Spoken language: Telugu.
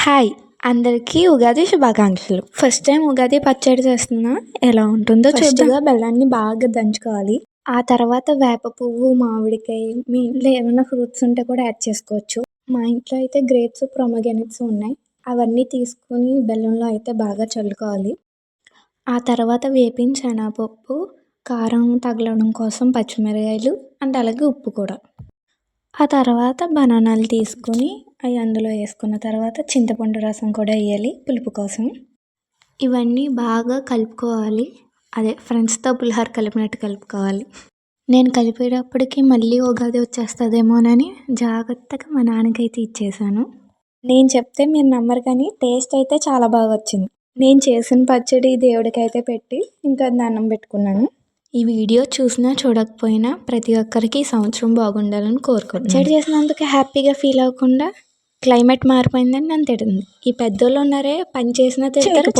హాయ్! అందరికీ ఉగాది శుభాకాంక్షలు. ఫస్ట్ టైం ఉగాది పచ్చడి చేస్తున్నా. ఎలా ఉంటుందో చూద్దాం. బెల్లాన్ని బాగా దంచుకోవాలి. ఆ తర్వాత వేప పువ్వు, మామిడికాయ, మీ ఇంట్లో ఏమైనా ఫ్రూట్స్ ఉంటే కూడా యాడ్ చేసుకోవచ్చు. మా ఇంట్లో అయితే గ్రేప్స్, ప్రొమోగ్రానేట్స్ ఉన్నాయి. అవన్నీ తీసుకొని బెల్లంలో అయితే బాగా చల్లుకోవాలి. ఆ తర్వాత వేపిన శనగపప్పు, కారం తగలడం కోసం పచ్చిమిరపకాయలు అండ్ అలాగే ఉప్పు కూడా. ఆ తర్వాత బనానాలు తీసుకొని అవి అందులో వేసుకున్న తర్వాత చింతపండు రసం కూడా వేయాలి పులుపు కోసం. ఇవన్నీ బాగా కలుపుకోవాలి. అదే ఫ్రెండ్స్తో పులిహోర కలిపినట్టు కలుపుకోవాలి. నేను కలిపేటప్పటికి మళ్ళీ ఉగాది వచ్చేస్తుందేమోనని జాగ్రత్తగా మా నాన్నకైతే ఇచ్చేసాను. నేను చెప్తే మీరు నమ్మరు కానీ టేస్ట్ అయితే చాలా బాగా వచ్చింది. నేను చేసిన పచ్చడి దేవుడికైతే పెట్టి ఇంకా దండం పెట్టుకున్నాను. ఈ వీడియో చూసినా చూడకపోయినా ప్రతి ఒక్కరికి ఈ సంవత్సరం బాగుండాలని కోరుకుంటున్నాను. పచ్చడి చేసినందుకు హ్యాపీగా ఫీల్ అవ్వకుండా క్లైమేట్ మారిపోయిందని నన్ను తిడుతుంది. ఈ పెద్దోళ్ళు ఉన్నారే, పని చేసినా తిడతారు,